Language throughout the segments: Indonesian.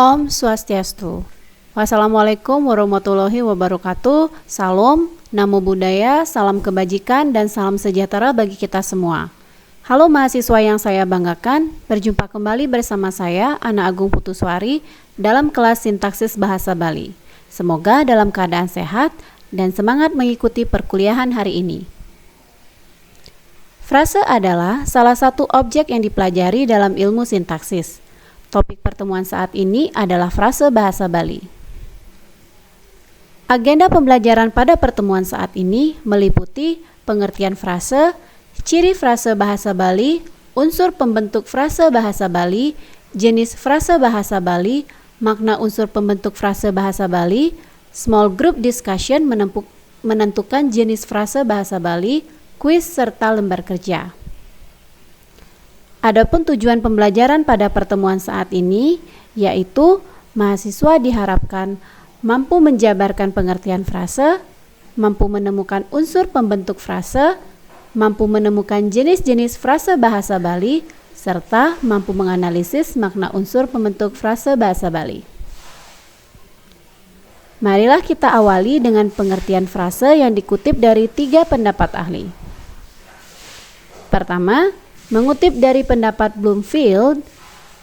Om Swastiastu. Wassalamualaikum warahmatullahi wabarakatuh. Salam, namo buddhaya, salam kebajikan, dan salam sejahtera bagi kita semua. Halo mahasiswa yang saya banggakan, berjumpa kembali bersama saya, Ana Agung Putuswari, dalam kelas sintaksis bahasa Bali. Semoga dalam keadaan sehat dan semangat mengikuti perkuliahan hari ini. Frase adalah salah satu objek yang dipelajari dalam ilmu sintaksis. Topik pertemuan saat ini adalah frase bahasa Bali. Agenda pembelajaran pada pertemuan saat ini meliputi pengertian frase, ciri frase bahasa Bali, unsur pembentuk frase bahasa Bali, jenis frase bahasa Bali, makna unsur pembentuk frase bahasa Bali, small group discussion menentukan jenis frase bahasa Bali, kuis serta lembar kerja. Adapun tujuan pembelajaran pada pertemuan saat ini yaitu mahasiswa diharapkan mampu menjabarkan pengertian frase, mampu menemukan unsur pembentuk frase, mampu menemukan jenis-jenis frase bahasa Bali, serta mampu menganalisis makna unsur pembentuk frase bahasa Bali. Marilah kita awali dengan pengertian frase yang dikutip dari 3 pendapat ahli. Pertama, mengutip dari pendapat Bloomfield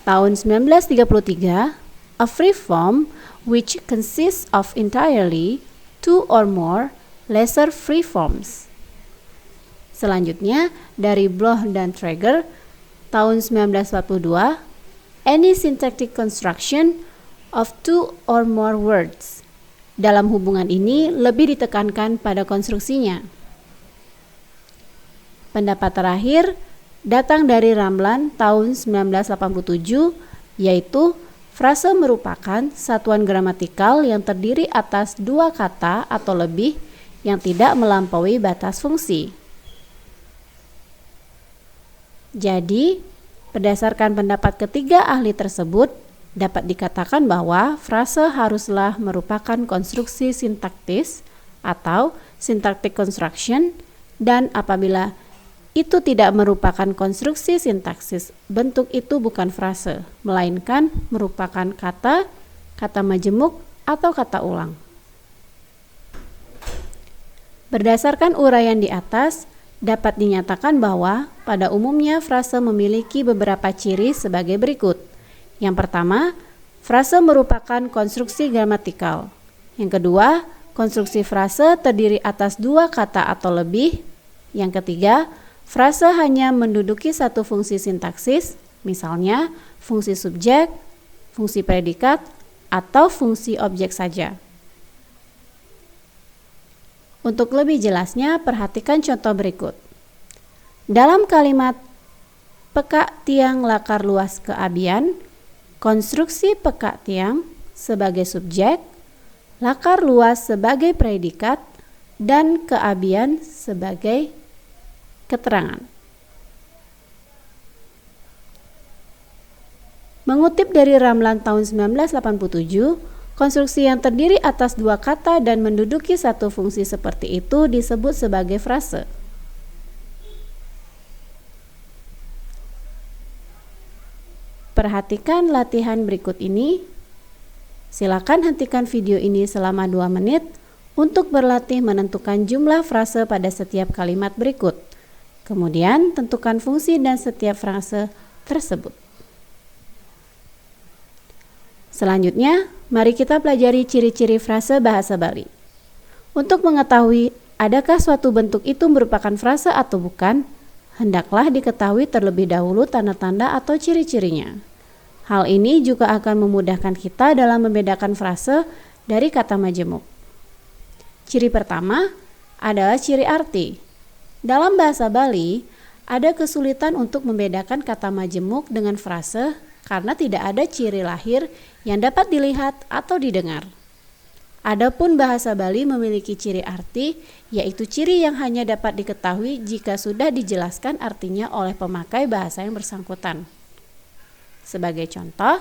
tahun 1933, a free form which consists of entirely 2 or more lesser free forms. Selanjutnya, dari Bloch dan Traeger tahun 1942, any syntactic construction of 2 or more words. Dalam hubungan ini lebih ditekankan pada konstruksinya. Pendapat terakhir datang dari Ramlan tahun 1987, yaitu frase merupakan satuan gramatikal yang terdiri atas 2 kata atau lebih yang tidak melampaui batas fungsi. Jadi, berdasarkan pendapat ketiga ahli tersebut, dapat dikatakan bahwa frase haruslah merupakan konstruksi sintaktis atau syntactic construction, dan apabila itu tidak merupakan konstruksi sintaksis, bentuk itu bukan frase, melainkan merupakan kata, kata majemuk, atau kata ulang. Berdasarkan uraian di atas, dapat dinyatakan bahwa pada umumnya frase memiliki beberapa ciri sebagai berikut. Yang pertama, frase merupakan konstruksi gramatikal. Yang kedua, konstruksi frase terdiri atas 2 kata atau lebih. Yang ketiga, frase hanya menduduki satu fungsi sintaksis, misalnya fungsi subjek, fungsi predikat, atau fungsi objek saja. Untuk lebih jelasnya, perhatikan contoh berikut. Dalam kalimat pekak tiang lakar luas keabian, konstruksi pekak tiang sebagai subjek, lakar luas sebagai predikat, dan keabian sebagai keterangan. Mengutip dari Ramlan tahun 1987, konstruksi yang terdiri atas 2 kata dan menduduki satu fungsi seperti itu disebut sebagai frase. Perhatikan latihan berikut ini. Silakan hentikan video ini selama 2 menit untuk berlatih menentukan jumlah frase pada setiap kalimat berikut. Kemudian tentukan fungsi dan setiap frase tersebut. Selanjutnya, mari kita pelajari ciri-ciri frase bahasa Bali. Untuk mengetahui adakah suatu bentuk itu merupakan frase atau bukan, hendaklah diketahui terlebih dahulu tanda-tanda atau ciri-cirinya. Hal ini juga akan memudahkan kita dalam membedakan frase dari kata majemuk. Ciri pertama adalah ciri arti. Dalam bahasa Bali, ada kesulitan untuk membedakan kata majemuk dengan frase karena tidak ada ciri lahir yang dapat dilihat atau didengar. Adapun bahasa Bali memiliki ciri arti, yaitu ciri yang hanya dapat diketahui jika sudah dijelaskan artinya oleh pemakai bahasa yang bersangkutan. Sebagai contoh,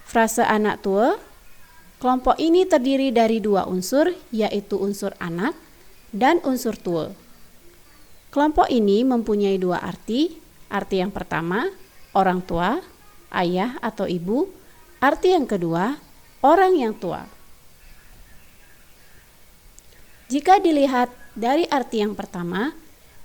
frase anak tua. Kelompok ini terdiri dari 2 unsur, yaitu unsur anak dan unsur tua. Kelompok ini mempunyai 2 arti. Arti yang pertama, orang tua, ayah atau ibu. Arti yang kedua, orang yang tua. Jika dilihat dari arti yang pertama,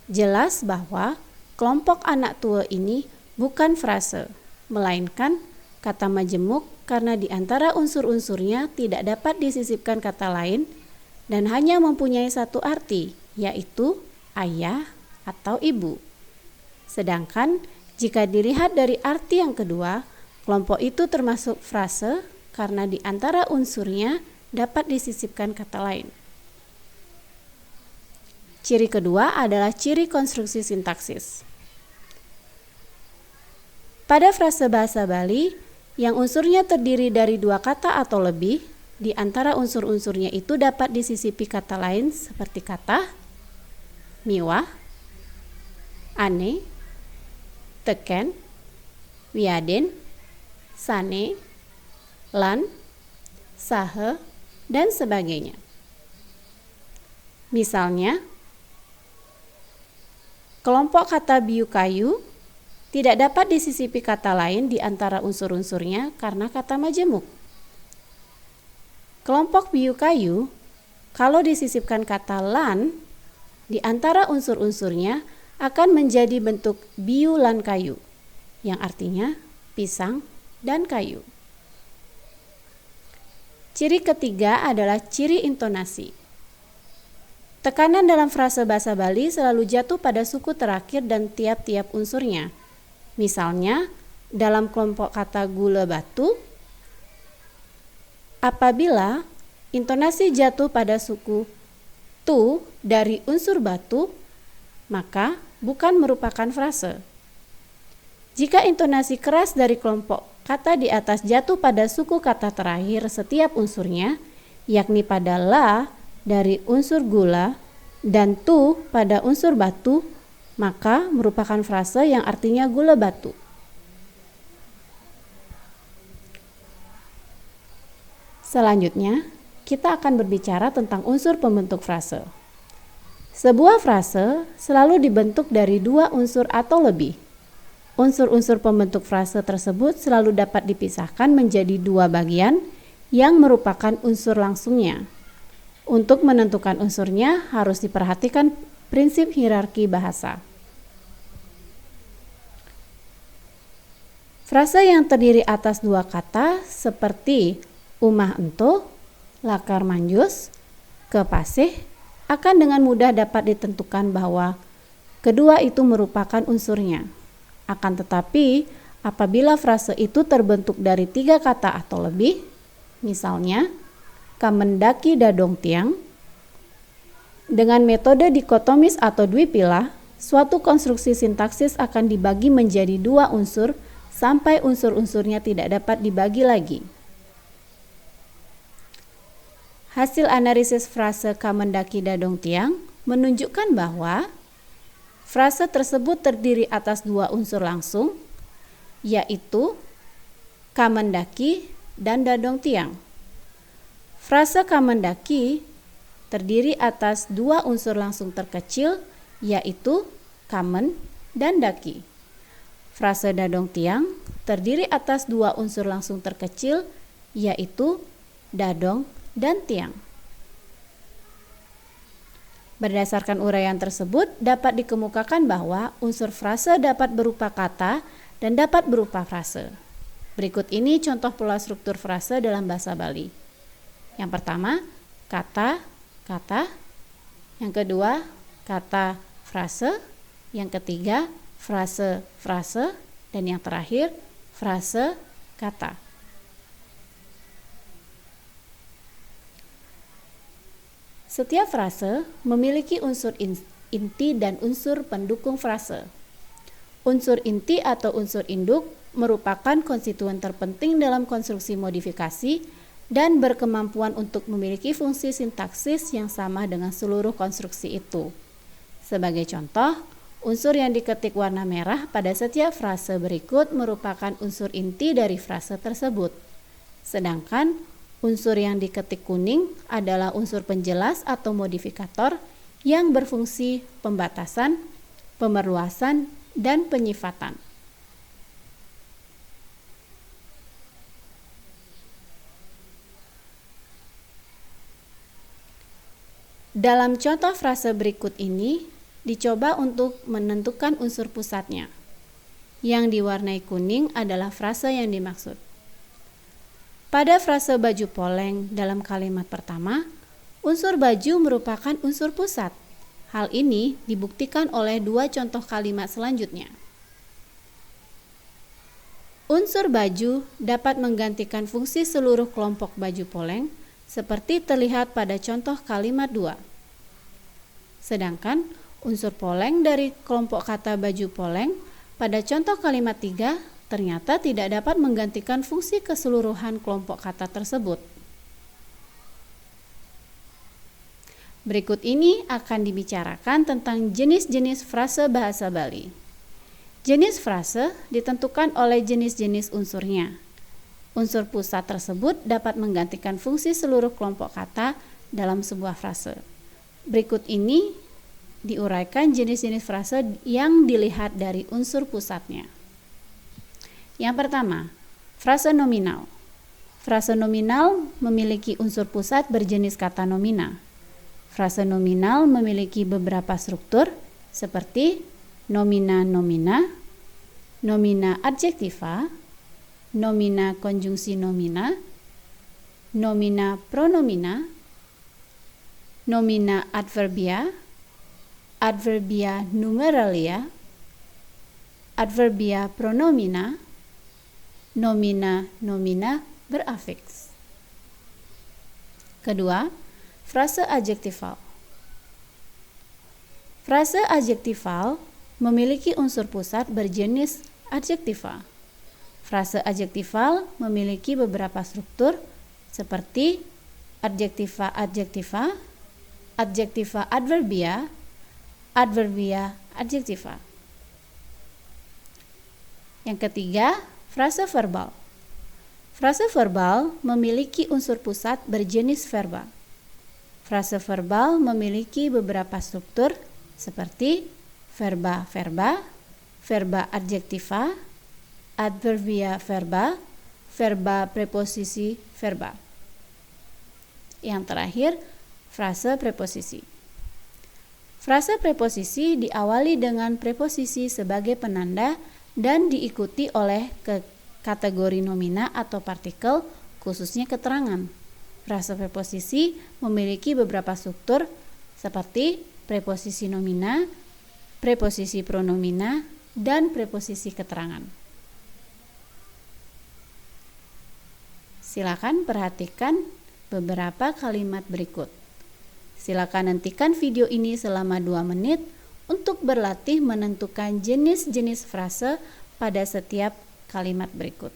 jelas bahwa kelompok anak tua ini bukan frase, melainkan kata majemuk karena di antara unsur-unsurnya tidak dapat disisipkan kata lain dan hanya mempunyai satu arti, yaitu ayah atau ibu. Sedangkan jika dilihat dari arti yang kedua, kelompok itu termasuk frase karena di antara unsurnya dapat disisipkan kata lain. Ciri kedua adalah ciri konstruksi sintaksis. Pada frase bahasa Bali, yang unsurnya terdiri dari dua kata atau lebih, di antara unsur-unsurnya itu dapat disisipi kata lain seperti kata miwah, ane, teken, wiaden, sane, lan, sahe, dan sebagainya. Misalnya, kelompok kata biu kayu tidak dapat disisipi kata lain di antara unsur-unsurnya karena kata majemuk. Kelompok biu kayu, kalau disisipkan kata lan, di antara unsur-unsurnya akan menjadi bentuk biu lan kayu, yang artinya pisang dan kayu. Ciri ketiga adalah ciri intonasi. Tekanan dalam frase bahasa Bali selalu jatuh pada suku terakhir dan tiap-tiap unsurnya. Misalnya, dalam kelompok kata gula batu, apabila intonasi jatuh pada suku tu dari unsur batu, maka bukan merupakan frase. Jika intonasi keras dari kelompok kata di atas jatuh pada suku kata terakhir setiap unsurnya, yakni pada la dari unsur gula dan tu pada unsur batu, maka merupakan frase yang artinya gula batu. Selanjutnya, kita akan berbicara tentang unsur pembentuk frase. Sebuah frase selalu dibentuk dari dua unsur atau lebih. Unsur-unsur pembentuk frase tersebut selalu dapat dipisahkan menjadi dua bagian yang merupakan unsur langsungnya. Untuk menentukan unsurnya harus diperhatikan prinsip hierarki bahasa. Frase yang terdiri atas dua kata seperti umah ento, lakar manjus, kepasih akan dengan mudah dapat ditentukan bahwa kedua itu merupakan unsurnya. Akan tetapi, apabila frase itu terbentuk dari tiga kata atau lebih, misalnya kamendaki dadong tiang, dengan metode dikotomis atau dwipilah, suatu konstruksi sintaksis akan dibagi menjadi dua unsur sampai unsur-unsurnya tidak dapat dibagi lagi. Hasil analisis frase kamendaki dadong tiang menunjukkan bahwa frase tersebut terdiri atas dua unsur langsung, yaitu kamendaki dan dadong tiang. Frase kamendaki terdiri atas dua unsur langsung terkecil, yaitu kamen dan daki. Frase dadong tiang terdiri atas dua unsur langsung terkecil, yaitu dadong dan tiang. Berdasarkan uraian tersebut, dapat dikemukakan bahwa unsur frase dapat berupa kata dan dapat berupa frase. Berikut ini contoh pola struktur frase dalam bahasa Bali. Yang pertama, kata, kata. Yang kedua, kata, frase. Yang ketiga, frase, frase. Dan yang terakhir, frase, kata. Setiap frase memiliki unsur inti dan unsur pendukung frase. Unsur inti atau unsur induk merupakan konstituen terpenting dalam konstruksi modifikasi dan berkemampuan untuk memiliki fungsi sintaksis yang sama dengan seluruh konstruksi itu. Sebagai contoh, unsur yang diketik warna merah pada setiap frase berikut merupakan unsur inti dari frase tersebut. Sedangkan unsur yang diketik kuning adalah unsur penjelas atau modifikator yang berfungsi pembatasan, pemerluasan, dan penyifatan. Dalam contoh frase berikut ini, dicoba untuk menentukan unsur pusatnya. Yang diwarnai kuning adalah frase yang dimaksud. Pada frase baju poleng dalam kalimat pertama, unsur baju merupakan unsur pusat. Hal ini dibuktikan oleh dua contoh kalimat selanjutnya. Unsur baju dapat menggantikan fungsi seluruh kelompok baju poleng seperti terlihat pada contoh kalimat 2. Sedangkan unsur poleng dari kelompok kata baju poleng pada contoh kalimat 3 ternyata tidak dapat menggantikan fungsi keseluruhan kelompok kata tersebut. Berikut ini akan dibicarakan tentang jenis-jenis frase bahasa Bali. Jenis frase ditentukan oleh jenis-jenis unsurnya. Unsur pusat tersebut dapat menggantikan fungsi seluruh kelompok kata dalam sebuah frase. Berikut ini diuraikan jenis-jenis frase yang dilihat dari unsur pusatnya. Yang pertama, frase nominal. Frase nominal memiliki unsur pusat berjenis kata nomina. Frase nominal memiliki beberapa struktur seperti nomina-nomina, nomina adjektiva, nomina konjungsi nomina, nomina pronomina, nomina adverbia, adverbia numeralia, adverbia pronomina, nomina-nomina berafiks. Kedua, frase adjektival. Frase adjektival memiliki unsur pusat berjenis adjektiva. Frase adjektival memiliki beberapa struktur seperti adjektiva adjektiva, adjektiva adverbia, adverbia adjektiva. Yang ketiga, frase verbal. Frase verbal memiliki unsur pusat berjenis verba. Frase verbal memiliki beberapa struktur seperti verba-verba, verba adjektiva, adverbia verba, verba preposisi verba. Yang terakhir, frase preposisi. Frase preposisi diawali dengan preposisi sebagai penanda dan diikuti oleh kategori nomina atau partikel, khususnya keterangan. Frase preposisi memiliki beberapa struktur seperti preposisi nomina, preposisi pronomina, dan preposisi keterangan. Silakan perhatikan beberapa kalimat berikut. Silakan hentikan video ini selama 2 menit untuk berlatih menentukan jenis-jenis frase pada setiap kalimat berikut.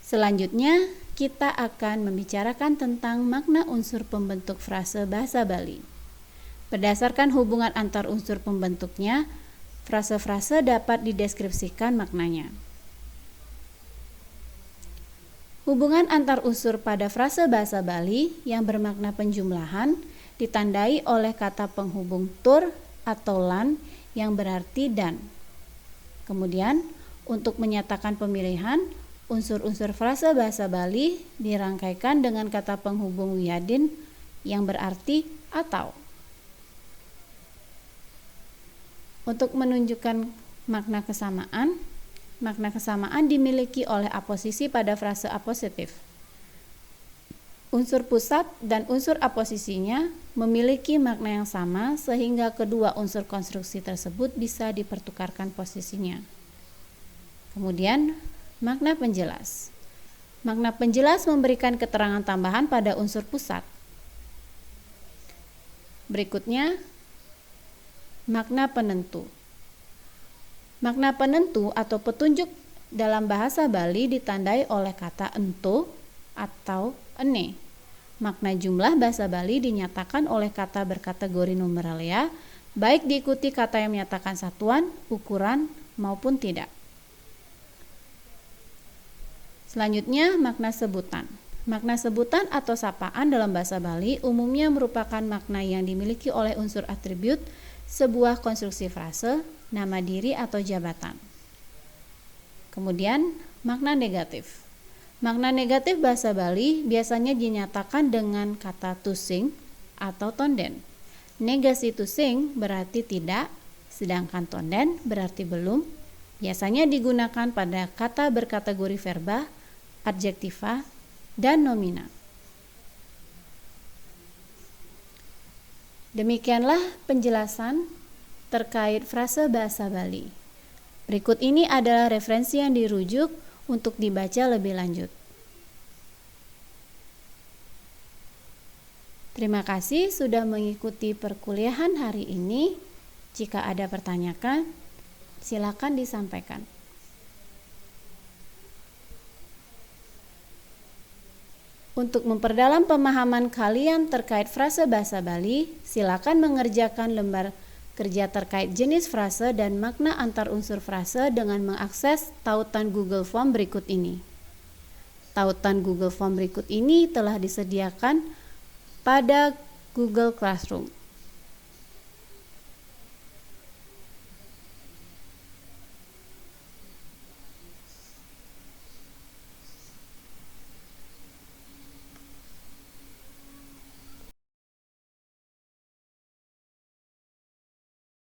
Selanjutnya, kita akan membicarakan tentang makna unsur pembentuk frase bahasa Bali. Berdasarkan hubungan antar unsur pembentuknya, frase-frase dapat dideskripsikan maknanya. Hubungan antar unsur pada frase bahasa Bali yang bermakna penjumlahan ditandai oleh kata penghubung tur atau lan yang berarti dan. Kemudian, untuk menyatakan pemilihan, unsur-unsur frase bahasa Bali dirangkaikan dengan kata penghubung wiyadin yang berarti atau. Untuk menunjukkan makna kesamaan dimiliki oleh aposisi pada frase apositif. Unsur pusat dan unsur aposisinya memiliki makna yang sama sehingga kedua unsur konstruksi tersebut bisa dipertukarkan posisinya. Kemudian, makna penjelas. Makna penjelas memberikan keterangan tambahan pada unsur pusat. Berikutnya, makna penentu. Makna penentu atau petunjuk dalam bahasa Bali ditandai oleh kata ento atau ene. Makna jumlah bahasa Bali dinyatakan oleh kata berkategori numeralia, baik diikuti kata yang menyatakan satuan, ukuran, maupun tidak. Selanjutnya, makna sebutan. Makna sebutan atau sapaan dalam bahasa Bali umumnya merupakan makna yang dimiliki oleh unsur atribut sebuah konstruksi frase, nama diri atau jabatan. Kemudian, makna negatif. Makna negatif bahasa Bali biasanya dinyatakan dengan kata tusing atau tonden. Negasi tusing berarti tidak, sedangkan tonden berarti belum. Biasanya digunakan pada kata berkategori verba, adjektiva, dan nomina. Demikianlah penjelasan terkait frase bahasa Bali. Berikut ini adalah referensi yang dirujuk untuk dibaca lebih lanjut. Terima kasih sudah mengikuti perkuliahan hari ini. Jika ada pertanyaan, silakan disampaikan. Untuk memperdalam pemahaman kalian terkait frase bahasa Bali, silakan mengerjakan lembar kerja terkait jenis frase dan makna antar unsur frase dengan mengakses tautan Google Form berikut ini. Tautan Google Form berikut ini telah disediakan pada Google Classroom.